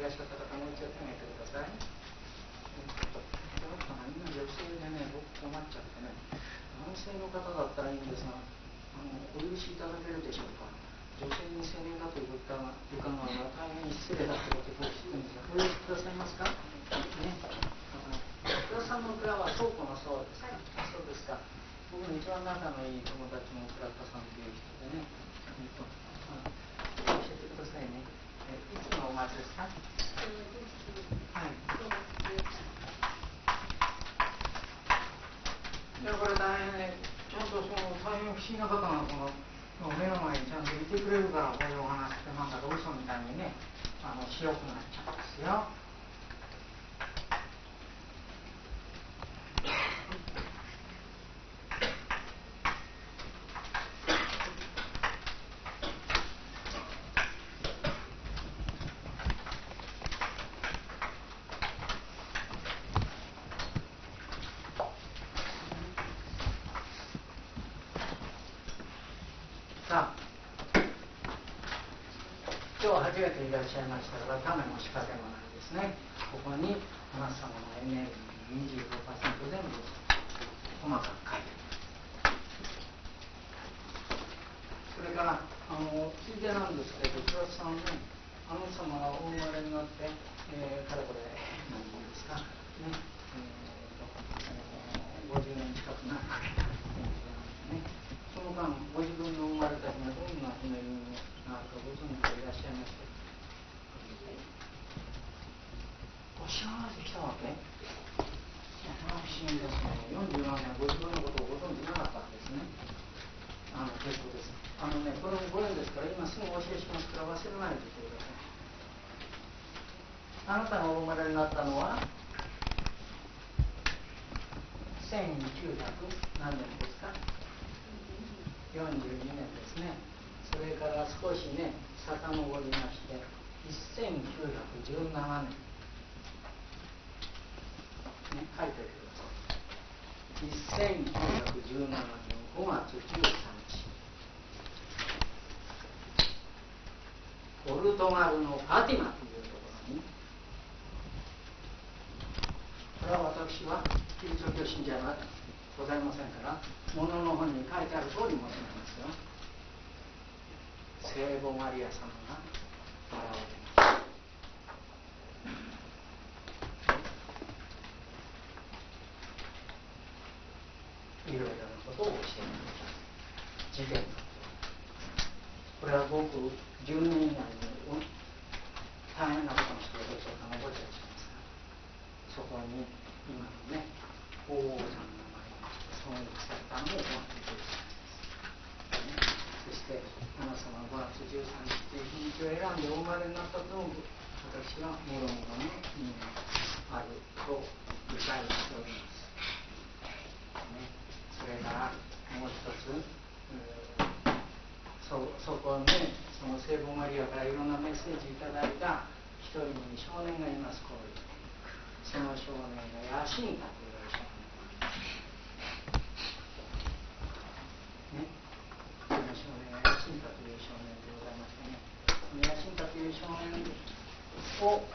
いらっしゃった方、もう一度手を挙げてください。今、女性でね、僕困っちゃってね、男性の方だったらいいんですが、お許しいただけるでしょうか。女性に青年だという伺うのは大変失礼だということを聞くんですが、お許しくださいますか。ね、福田さんの蔵は倉庫のそうですか。そうですか。僕の一番仲のいい友達も倉田さんという人でね、教えてくださいね。いつのお待ちですか。はい。いや、これ大変ね、ちゃんと大変不思議な方が目の前にちゃんといてくれるから、こういうお話ってなんだか嘘みたいにね、白くなっちゃうんですよ。今日初めていらっしゃいましたから、種も仕掛けもないですね。ここにあなた様のエネルギー 25% 全部細かく書いてある。それからついでなんですけど、倉田さんね、あなた様がお生まれになって、かれこれ何年ですかね、50年近くなるわけだ。その間、ご自分の生まれた日がどんなエネルギーがあるかご存知でいらっしゃいますか。お知らないで来たわけ。不思議ですね。47年ご自分のことをご存知なかったんですね。結構です。これもご縁ですから、今すぐお教えしますから忘れないでいてください。あなたがお生まれになったのは1900何年ですか。42年ですね。それから少しね、遡りまして1917年、ね、書いておいてください。1917年5月13日、ポルトガルのファティマというところに、これは私はキリスト教信者はございませんから、物の本に書いてある通り申し上げますよ。聖母マリア様が現れました。いろいろなことを教えてください。事件これはごく10年以内に大変なことの仕事をしたのを覚えていらっしゃいますか。そこに今のね、法皇さんの前に尊立されたのを覚えていらっしゃいます。そしてあなた様5月13日という日にちを選んでお生まれになったとのを私はもろもろの意味があると理解しております。それからもう一つ、そこにその聖母マリアからいろんなメッセージいただいた一人の少年がいます。こういうその少年がヤシンタという少年ね、その少年がヤシンタという少年でございましてね、そのヤシンタという少年を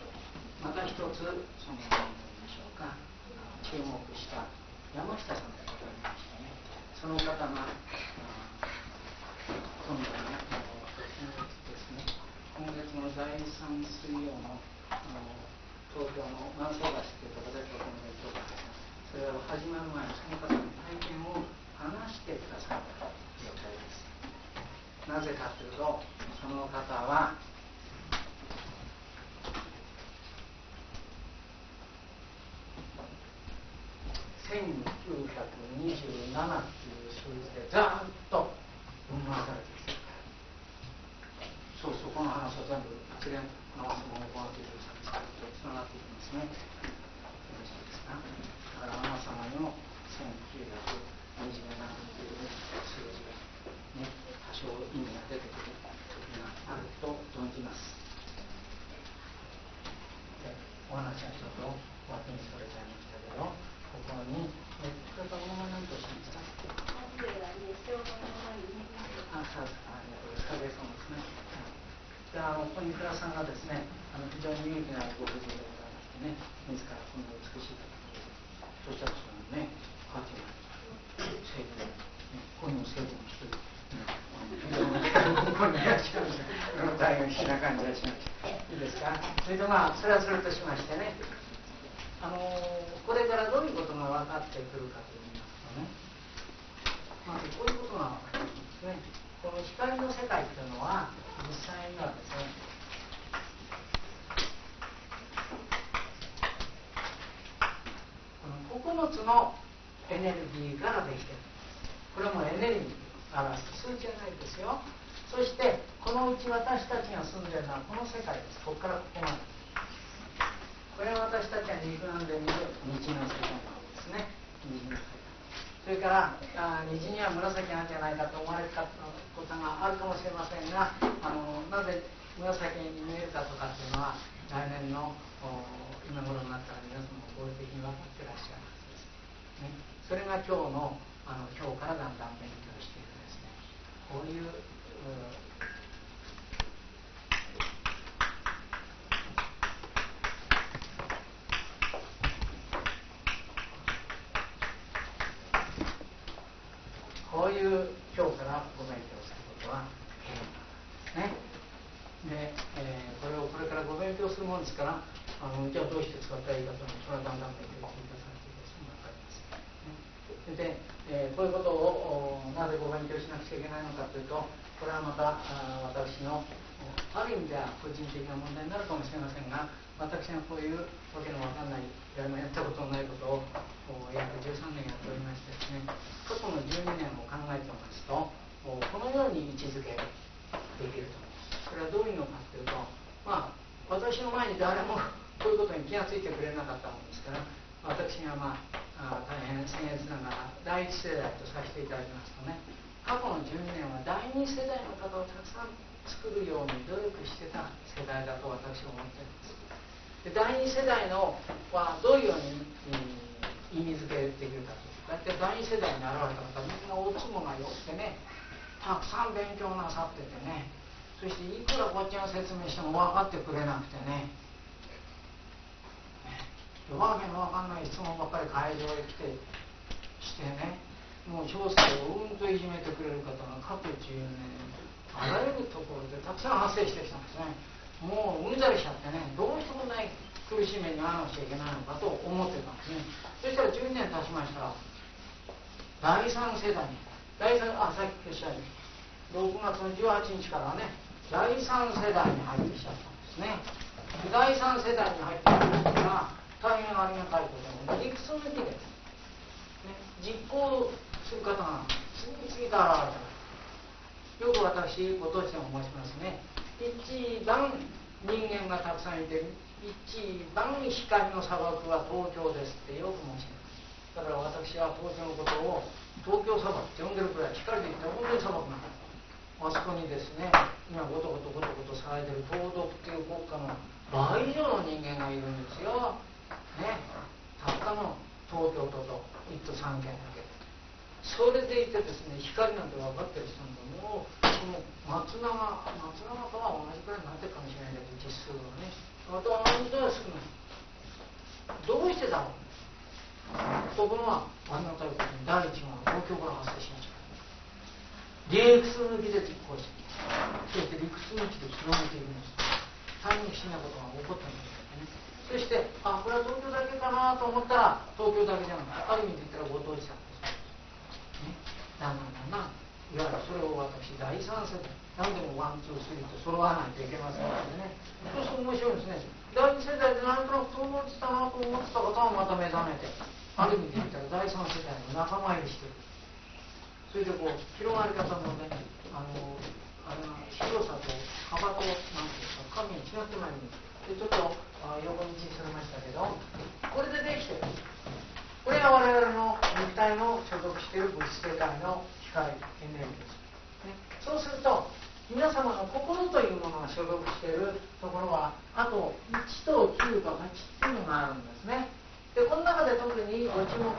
また一つその何でしょうか、注目した山下さんという方がいましたね。その方が今度は今月の第3水曜の東京の万世橋というところでとても言っております。それを始まる前にその方の体験を話してくださった状態です。なぜかというと、その方は1927という数字でずっと分回されている。そこの話は全部一連のもの5月13日とつながっていきますね。よろしいですか。だからあなた様にも1927という数字がね、多少意味が出てくる時があると存じます。で、お話がちょっと脇にそれちゃいましたけど、ここにこれとお名前何としました。あ、そうですか。ありがとうございます。ここに倉さんがですね、非常常に勇気のあるご婦人でございましてね、自らこの美しい方そしたらそのね、価値が成功、この成功の一人、ここにいらっしゃるんですが、大変不思議な感じがしました。いいですか。それでそれはそれとしましてね、これからどういうことが分かってくるかといいますとね、まずこういうことが分かりますね。この光の世界というのは実際にはですね、この9つのエネルギーからできている。これはもうエネルギーを表す数値じゃないですよ。そしてこのうち私たちが住んでいるのはこの世界です。ここからここまで。これは私たちが肉眼で見る虹の世界なんですね。虹の世界。それから虹には紫なんじゃないかと思われたことがあるかもしれませんが、なぜ紫に見えるかとかっていうのは来年の今頃になったら皆さんも合理的に分かってらっしゃるはずです、ね、それが今日からだんだん勉強していくですね、こういう今日からご勉強することはですね。で、これをこれからご勉強するものですから、じゃあどうして使ったらいいかというのは、それはだんだん勉強していたださってですね、分かります。で、こういうことをなぜご勉強しなくちゃいけないのかというと、これはまた私のある意味では個人的な問題になるかもしれませんが、私がこういうわけのわかんない誰もやったことのないことを約13年やっておりましてですね、過去の12年を考えておますと、このように位置づけできると思います。それはどういうのかというと、私の前に誰もこういうことに気がついてくれなかったものですから、私が大変僭越ながら第一世代とさせていただきますとね、過去の12年は第二世代の方をたくさん作るように努力してた世代だと私は思っています。で、第二世代のはどういうように、意味付けできるかというと、大体第二世代に現れた方みんなおつもがよくてね、たくさん勉強なさっててね、そしていくらこっちが説明しても分かってくれなくてね、わけのわかんない質問ばっかり会場へ来てしてね、もう調査をうんといじめてくれる方が各10年あらゆるところでたくさん発生してきたんですね。もううんざりしちゃってね、どうしてもない苦しい目に遭わなくちゃいけないのかと思ってたんですね。そしたら12年経ちましたら、第3世代にさっきおっしゃい6月の18日からね、第3世代に入ってきちゃったんですね。第3世代に入ってきましたら、大変ありがたいことに理屈抜きで、実行する方が次々と現れた。よく私ご当地でも申しますね、一番人間がたくさんいて一番光の砂漠は東京ですってよく申します。だから私は東京のことを東京砂漠って呼んでるくらい、光で言ったら本当に砂漠なんです。あそこにですね、今ごとごと騒いでる東独っていう国家の倍以上の人間がいるんですよ、ね、たったの東京都と1都3県だけ。それでいてですね、光なんて分かってる人なんかもうこの松永とは同じくらいになってるかもしれないけど、実数はね、あとは同じくらい少ない。どうしてだろう。ところがありがたいことに第一が東京から発生しました。理屈抜きで実行しています。そして理屈抜きで広めているんです。大変不思議なことが起こったんですよね。そしてこれは東京だけかなと思ったら東京だけじゃなくて、ある意味で言ったらご当地さんです、ね、だんだんいわゆるそれを私第三世代何でもワンツースリーと揃わないといけませんのでね、そうすると面白いんですね。第二世代でなんとなくそう思ってたなと思ってた方はまた目覚めて、ある意味で言ったら第三世代の仲間入りしてる。それでこう広がり方もね、広さと幅となんていうか紙に違ってまいります。でちょっと横道にそれましたけど、これでできてる。これが我々の肉体の所属している物質世界の光エネルギーです、ね。そうすると皆様の心というものが所属しているところはあと1と9と8っていうのがあるんですね。でこの中で特にご注目